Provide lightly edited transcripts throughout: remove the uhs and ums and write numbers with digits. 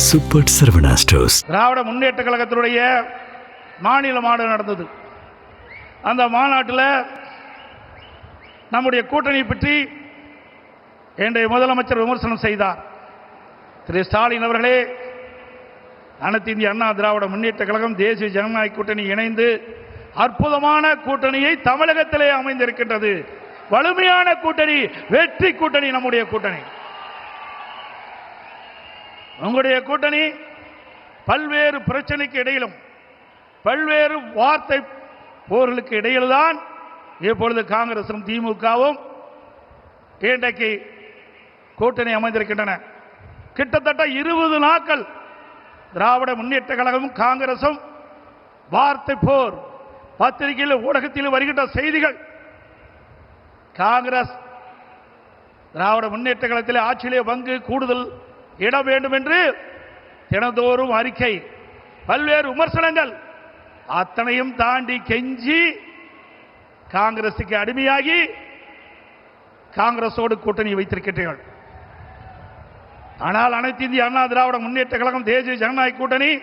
Super Saravana stores. திராவிட முன்னேற்ற கழகத்தினுடைய மாநில மாநாடு நடந்தது. அந்த மாநாட்டில் நம்முடைய கூட்டணி பற்றி இன்றைய முதலமைச்சர் விமர்சனம் செய்தார். திரு ஸ்டாலின் அவர்களே, அனைத்து இந்திய அண்ணா திராவிட முன்னேற்ற கழகம் தேசிய ஜனநாயக கூட்டணி இணைந்து அற்புதமான கூட்டணியை தமிழகத்திலே அமைந்திருக்கின்றது. வலிமையான கூட்டணி, வெற்றி கூட்டணி நம்முடைய கூட்டணி. உங்களுடைய கூட்டணி பல்வேறு பிரச்சனைக்கு இடையிலும் பல்வேறு வார்த்தை போர்களுக்கு இடையில்தான் இப்பொழுது காங்கிரசும் திமுகவும் இன்றைக்கு கூட்டணி அமைந்திருக்கின்றன. கிட்டத்தட்ட 20 நாட்கள் திராவிட முன்னேற்ற கழகமும் காங்கிரசும் வார்த்தை போர். பத்திரிகையில் ஊடகத்தில் வருகின்ற செய்திகள், காங்கிரஸ் திராவிட முன்னேற்ற கழகத்தில் ஆட்சியிலே பங்கு கூடுதல் இடம் வேண்டும் என்று தினந்தோறும் அறிக்கை, பல்வேறு விமர்சனங்கள், அத்தனையும் தாண்டி கெஞ்சி காங்கிரசுக்கு அடிமையாகி காங்கிரசோடு கூட்டணி வைத்திருக்கிறீர்கள். ஆனால் அனைத்து இந்திய அண்ணா திராவிட முன்னேற்ற கழகம் தேசிய ஜனநாயக கூட்டணி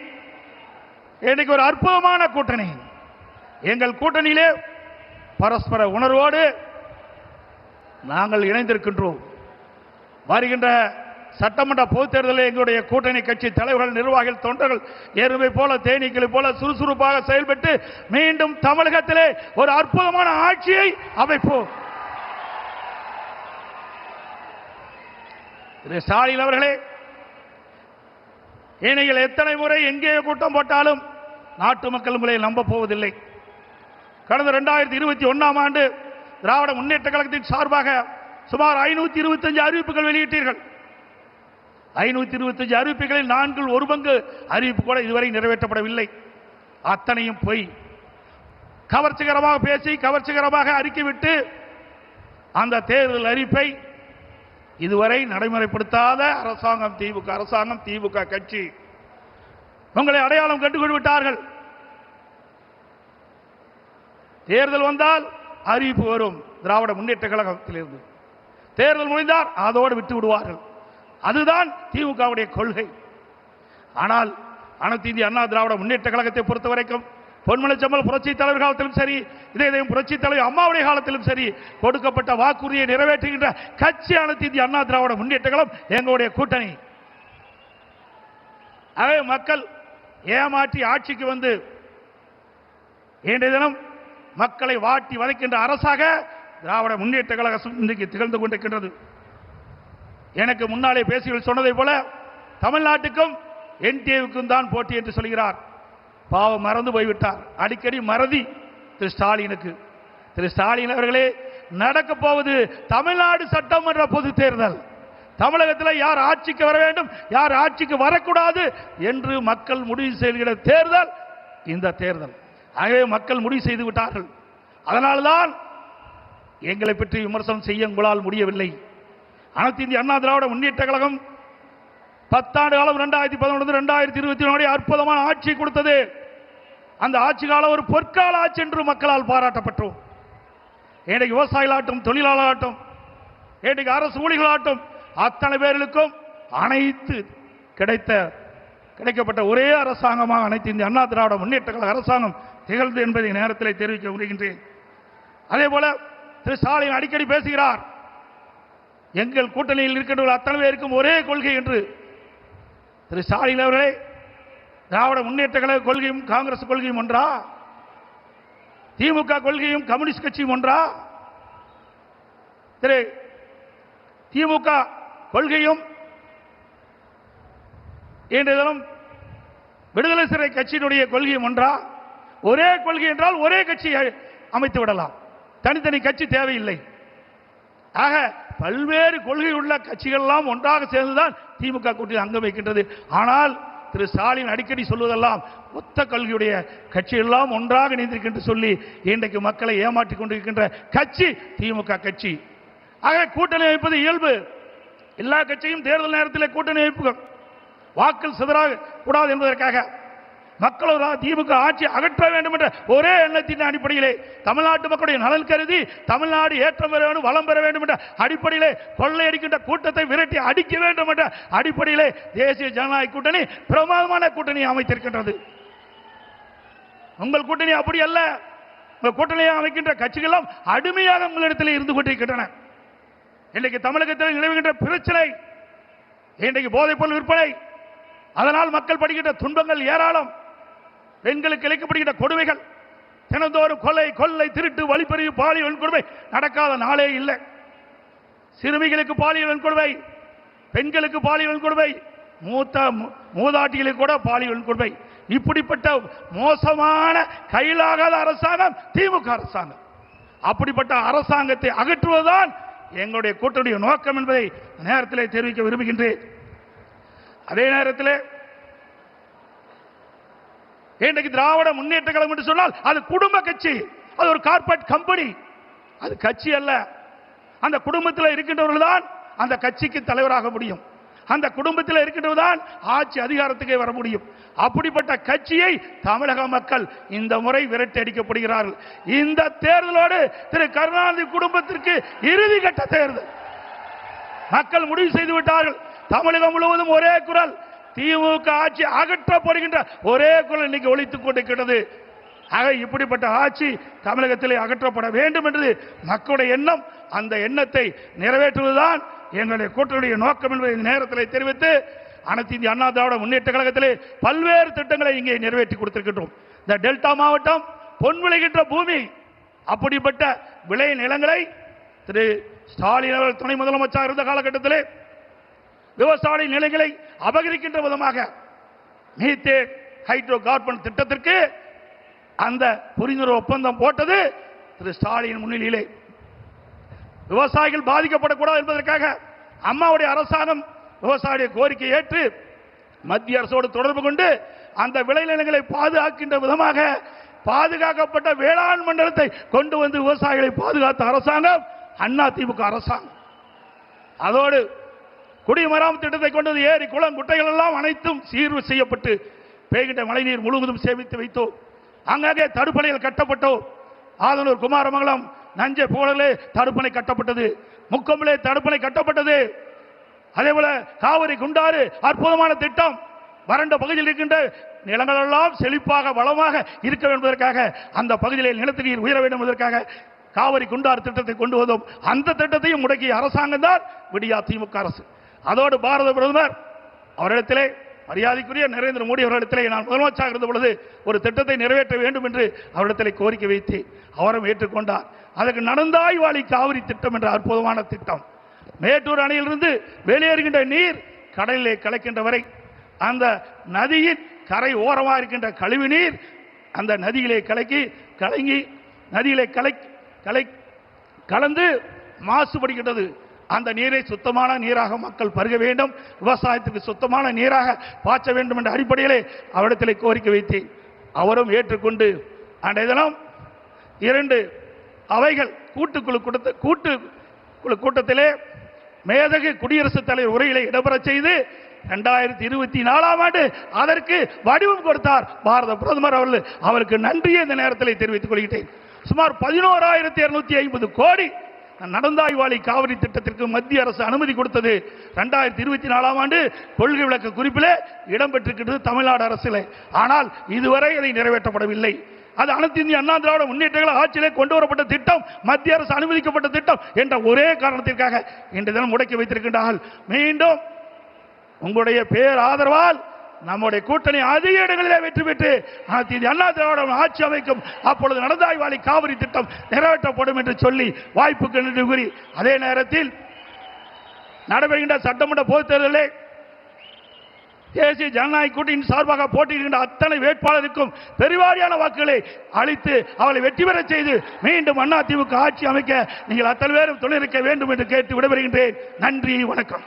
இன்னைக்கு ஒரு அற்புதமான கூட்டணி. எங்கள் கூட்டணியிலே பரஸ்பர உணர்வோடு நாங்கள் இணைந்திருக்கின்றோம். வருகின்ற சட்டமன்ற பொதுத் தேர்தலில் எங்களுடைய கூட்டணி கட்சி தலைவர்கள், நிர்வாகிகள், தொண்டர்கள் எருமை போல தேனீக்களை போல சுறுசுறுப்பாக செயல்பட்டு மீண்டும் தமிழகத்திலே ஒரு அற்புதமான ஆட்சியை அமைப்போம். திரு ஸ்டாலின் அவர்களே, நீங்கள் எத்தனை முறை எங்கே கூட்டம் போட்டாலும் நாட்டு மக்கள் உங்களை நம்ப போவதில்லை. கடந்த 2021ஆம் ஆண்டு திராவிட முன்னேற்ற கழகத்தின் சார்பாக சுமார் 525 அறிவிப்புகள் வெளியிட்டீர்கள். 525 அறிவிப்புகளில் 1/4 அறிவிப்பு கூட இதுவரை நிறைவேற்றப்படவில்லை. அத்தனையும் பொய். கவர்ச்சிகரமாக பேசி கவர்ச்சிகரமாக அறிக்கை விட்டு அந்த தேர்தல் அறிவிப்பை இதுவரை நடைமுறைப்படுத்தாத அரசாங்கம் திமுக கட்சி உங்களை அடையாளம் கண்டுகொண்டு விட்டார்கள். தேர்தல் வந்தால் அறிவிப்பு வரும் திராவிட முன்னேற்ற கழகத்திலிருந்து. தேர்தல் முடிந்தால் அதோடு விட்டு விடுவார்கள். அதுதான் திமுகவுடைய கொள்கை. ஆனால் அனைத்து இந்திய அண்ணா திராவிட முன்னேற்ற கழகத்தை பொறுத்தவரைக்கும் பொன்மனச்செம்மல் புரட்சி தலைவர் காலத்திலும் சரி, இதயம் புரட்சி தலைவர் அம்மாவுடைய காலத்திலும் சரி, கொடுக்கப்பட்ட வாக்குறுதியை நிறைவேற்றுகின்ற கட்சி அனைத்து இந்திய அண்ணா திராவிட முன்னேற்ற கழகம் எங்களுடைய கூட்டணி. ஆகவே மக்கள் ஏமாற்றி ஆட்சிக்கு வந்து இன்றைய தினம் மக்களை வாட்டி வதைக்கின்ற அரசாக திராவிட முன்னேற்ற கழகம் இன்றைக்கு திகழ்ந்து கொண்டிருக்கின்றது. எனக்கு முன்னாலே பேசிகள் சொன்னதை போல தமிழ்நாட்டுக்கும் என்டிஏவுக்கும் தான் போட்டி என்று சொல்கிறார். பாவம், மறந்து போய்விட்டார். அடிக்கடி மறதி திரு ஸ்டாலினுக்கு. திரு ஸ்டாலின் அவர்களே, நடக்க போவது தமிழ்நாடு சட்டமன்ற பொது தேர்தல். தமிழகத்தில் யார் ஆட்சிக்கு வர வேண்டும், யார் ஆட்சிக்கு வரக்கூடாது என்று மக்கள் முடிவு செய்கிற தேர்தல் இந்த தேர்தல். ஆகவே மக்கள் முடிவு செய்து விட்டார்கள். அதனால்தான் எங்களை பற்றி விமர்சனம் செய்ய உங்களால் முடியவில்லை. அனைத்து இந்திய அண்ணா திராவிட முன்னேற்ற கழகம் 10 ஆண்டு காலம் 2011-2021 அற்புதமான ஆட்சி கொடுத்தது. அந்த ஆட்சி காலம் ஒரு பொற்கால ஆட்சி என்று மக்களால் பாராட்டப்பட்டோம். இன்றைக்கு விவசாயிகளாகட்டும், தொழிலாளர்களாகட்டும், இன்றைக்கு அரசு ஊழியர்களாகட்டும், அத்தனை பேர்களுக்கும் அனைத்து கிடைக்கப்பட்ட ஒரே அரசாங்கமாக அனைத்து இந்திய அண்ணா திராவிட முன்னேற்ற கழக அரசாங்கம் திகழ்ந்து என்பதை நேரத்தில் தெரிவிக்க விரும்புகின்றேன். அதே போல திரு ஸ்டாலின் அடிக்கடி பேசுகிறார், எங்கள் கூட்டணியில் இருக்கின்ற அத்தனை பேருக்கும் ஒரே கொள்கை என்று. திரு ஸ்டாலின் அவர்களே, திராவிட முன்னேற்ற கழக கொள்கையும் காங்கிரஸ் கொள்கையும் ஒன்றா? திமுக கொள்கையும் கம்யூனிஸ்ட் கட்சியும் ஒன்றா? திரு திமுக கொள்கையும் இன்றைய தினம் விடுதலை சிறை கட்சியினுடைய கொள்கையும் ஒன்றா? ஒரே கொள்கை என்றால் ஒரே கட்சி அமைத்து விடலாம், தனித்தனி கட்சி தேவையில்லை. ஆக பல்வேறு கொள்கை உள்ள கட்சிகள் எல்லாம் ஒன்றாக சேர்ந்துதான் திமுக கூட்டணி அங்கம் வைக்கின்றது. ஆனால் திரு ஸ்டாலின் அடிக்கடி சொல்வதெல்லாம் ஒத்த கொள்கையுடைய கட்சி எல்லாம் ஒன்றாக இணைந்திருக்கின்ற சொல்லி இன்றைக்கு மக்களை ஏமாற்றிக் கொண்டிருக்கின்ற கட்சி திமுக கட்சி. ஆக கூட்டணி அமைப்பது இயல்பு. எல்லா கட்சியும் தேர்தல் நேரத்தில் கூட்டணி அமைப்புகள் வாக்கள் சிதறாக கூடாது என்பதற்காக. மக்களோட திமுக ஆட்சி அகற்ற வேண்டும் என்ற ஒரே எண்ணத்தின் அடிப்படையிலே தமிழ்நாட்டு மக்களுடைய நலன் கருதி தமிழ்நாடு ஏற்றம் பெற வேண்டும், வளம் பெற வேண்டும் என்ற அடிப்படையிலே கொள்ளையடிக்கின்ற கூட்டத்தை விரட்டி அடிக்க வேண்டும் என்ற அடிப்படையிலே தேசிய ஜனநாயக கூட்டணி பிரமாதமான கூட்டணி அமைத்திருக்கின்றது. உங்கள் கூட்டணி அப்படி அல்ல. உங்கள் கூட்டணியை அமைக்கின்ற கட்சிகள் அடிமையாக உங்களிடத்தில் இருந்து கொண்டிருக்கின்றன. இன்றைக்கு தமிழகத்தில் நிலவுகின்ற பிரச்சனை, இன்றைக்கு போதைப் பொருள் விற்பனை, அதனால் மக்கள் படுகின்ற துன்பங்கள் ஏராளம். பெண்களுக்கு இழைக்கப்படுகின்ற கொடுமைகள், தினந்தோறும் கொலை, கொள்ளை, திருட்டு, வழிப்பறிவு, பாலியல் வன்கொடுமை நடக்காத நாளே இல்லை. சிறுமிகளுக்கு பாலியல் வன்கொடுமை, பெண்களுக்கு பாலியல் வன்கொடுமை, மூதாட்டிகளுக்கு கூட பாலியல் வன்கொடுமை. இப்படிப்பட்ட மோசமான கையிலாகாத அரசாங்கம் திமுக அரசாங்கம். அப்படிப்பட்ட அரசாங்கத்தை அகற்றுவதுதான் எங்களுடைய கூட்டணிய நோக்கம் என்பதை நேரத்தில் தெரிவிக்க விரும்புகின்றேன். அதே நேரத்தில் இன்றைக்கு திராவிட முன்னேற்ற கழகம் என்று சொன்னால் அது குடும்ப கட்சி, அது ஒரு கார்ப்பரேட் கம்பெனி, அது கட்சி அல்ல. அந்த குடும்பத்தில் இருக்கின்றவர்கள் தான் அந்த கட்சிக்கு தலைவராக முடியும், அந்த குடும்பத்தில் இருக்கின்றவர்கள் தான் ஆட்சி அதிகாரத்துக்கு வர முடியும். அப்படிப்பட்ட கட்சியை தமிழக மக்கள் இந்த முறை விரட்டி அடிக்கப்படுகிறார்கள். இந்த தேர்தலோடு திரு கருணாநிதி குடும்பத்திற்கு இறுதி கட்ட தேர்தல் மக்கள் முடிவு செய்து விட்டார்கள். தமிழகம் முழுவதும் ஒரே குரல், திமுக ஆட்சி அகற்றப்படுகின்ற ஒரே குரல் இன்னைக்கு ஒலித்துக் கொண்டிருக்கிறது. ஆக இப்படிப்பட்ட ஆட்சி தமிழகத்திலே அகற்றப்பட வேண்டும் என்று மக்களுடைய எண்ணம். அந்த எண்ணத்தை நிறைவேற்றுவதுதான் எங்களுடைய கூட்டணியுடைய நோக்கம் என்பதை இந்த நேரத்தில் தெரிவித்து, அனைத்து இந்திய அண்ணா திராவிட முன்னேற்ற கழகத்திலே பல்வேறு திட்டங்களை இங்கே நிறைவேற்றி கொடுத்திருக்கின்றோம். இந்த டெல்டா மாவட்டம் பொன் விளைகின்ற பூமி, அப்படிப்பட்ட விளை நிலங்களை திரு ஸ்டாலின் அவர்கள் துணை முதலமைச்சர் இருந்த காலகட்டத்திலே விவசாய நிலங்களை அபகரிக்கின்ற விதமாக மீத்தேன் ஹைட்ரோ கார்பன் திட்டத்திற்கு அந்த புரிந்துணர்வு ஒப்பந்தம் போட்டது திரு ஸ்டாலின் முன்னிலையிலே. விவசாயிகள் பாதிக்கப்படக்கூடாது என்பதற்காக அம்மாவுடைய அரசாங்கம் விவசாயிய கோரிக்கை ஏற்று மத்திய அரசோடு தொடர்பு கொண்டு அந்த விளைநிலங்களை பாதுகாக்கின்ற விதமாக பாதுகாக்கப்பட்ட வேளாண் மண்டலத்தை கொண்டு வந்து விவசாயிகளை பாதுகாத்த அரசாங்கம் அண்ணா திமுக அரசாங்கம். அதோடு குடிமராமத்து திட்டத்தை கொண்டு ஏரி, குளம், குட்டைகள் எல்லாம் அனைத்தும் சீர்வு செய்யப்பட்டு பெய்கின்ற மழைநீர் முழுவதும் சேமித்து வைத்தோம். அங்கங்கே தடுப்பணைகள் கட்டப்பட்டோம். ஆதனூர், குமாரமங்கலம், நஞ்சை போலே தடுப்பணை கட்டப்பட்டது, முக்கம்பிலே தடுப்பணை கட்டப்பட்டது. அதே போல காவிரி, குண்டாறு அற்புதமான திட்டம். வறண்ட பகுதியில் இருக்கின்ற நிலங்கள் எல்லாம் செழிப்பாக வளமாக இருக்க வேண்டும் என்பதற்காக, அந்த பகுதியில் நிலத்தடி நீர் உயர வேண்டும் என்பதற்காக காவிரி குண்டாறு திட்டத்தை கொண்டு வந்தோம். அந்த திட்டத்தையும் முடக்கிய அரசாங்கம் தான் விடியா திமுக அரசு. அதோடு பாரத பிரதமர் அவரிடத்திலே, மரியாதைக்குரிய நரேந்திர மோடி அவர்களிடத்திலே நான் முதலமைச்சராக இருந்த பொழுது ஒரு திட்டத்தை நிறைவேற்ற வேண்டும் என்று அவரிடத்திலே கோரிக்கை வைத்தேன். அவரும் ஏற்றுக்கொண்டார். அதற்கு நடந்தாய் வாழி காவிரி திட்டம் என்ற அற்புதமான திட்டம். மேட்டூர் அணையிலிருந்து வெளியேறுகின்ற நீர் கடலிலே கலக்கின்ற வரை அந்த நதியின் கரை ஓரமாக இருக்கின்ற கழிவு நீர் அந்த நதியிலே கலங்கி நதியிலே கலந்து மாசுபடுகின்றது. அந்த நீரை சுத்தமான நீராக மக்கள் பருக வேண்டும், விவசாயத்துக்கு சுத்தமான நீராக பாய்ச்ச வேண்டும் என்ற அடிப்படையிலே அவரிடத்திலே கோரிக்கை வைத்தேன். அவரும் ஏற்றுக்கொண்டு அன்றைய தினம் 2 அவைகள் கூட்டுக்குழு கூட்டத்திலே மேதகு குடியரசுத் தலைவர் உரையிலே இடம்பெறச் செய்து 2024ஆம் ஆண்டு அதற்கு வடிவம் கொடுத்தார் பாரத பிரதமர் அவர்கள். அவருக்கு நன்றியை இந்த நேரத்தில் தெரிவித்துக் கொள்கிறேன். சுமார் 11,250 கோடி நடந்தாய் வாழி காவிரி திட்டத்திற்கு மத்திய அரசு அனுமதி கொடுத்தது 2024ஆம் ஆண்டு கொள்கை விளக்க குறிப்பிலே இடம்பெற்றிருக்கிறது தமிழ்நாடு அரசிலே. ஆனால் இதுவரை அதை நிறைவேற்றப்படவில்லை. அது அனைத்து இந்திய அண்ணா திராவிட முன்னேற்ற கழக ஆட்சியிலே கொண்டு வரப்பட்ட திட்டம், மத்திய அரசு அனுமதிக்கப்பட்ட திட்டம் என்ற ஒரே காரணத்திற்காக இன்று தினம் முடக்கி வைத்திருக்கின்றார்கள். மீண்டும் உங்களுடைய பேர் ஆதரவால் நம்முடைய கூட்டணி அதிக இடங்களிலே வெற்றி பெற்று அனைத்து இந்திய அண்ணா திராவிட ஆட்சி அமைக்கும். அப்பொழுது நடந்தாய் வாழி காவிரி திட்டம் நிறைவேற்றப்படும் என்று சொல்லி வாய்ப்புக்கு நன்றி கூறி, அதே நேரத்தில் நடைபெறுகின்ற சட்டமன்ற பொதுத் தேர்தலில் தேசிய ஜனநாயக கூட்டணியின் சார்பாக போட்டியிடுகின்ற அத்தனை வேட்பாளருக்கும் பெருவாரியான வாக்குகளை அளித்து அவளை வெற்றி பெற செய்து மீண்டும் அண்ணா திமுக ஆட்சி அமைக்க நீங்கள் அத்தனை பேரும் துணை இருக்க வேண்டும் என்று கேட்டு விடைபெறுகின்றேன். நன்றி, வணக்கம்.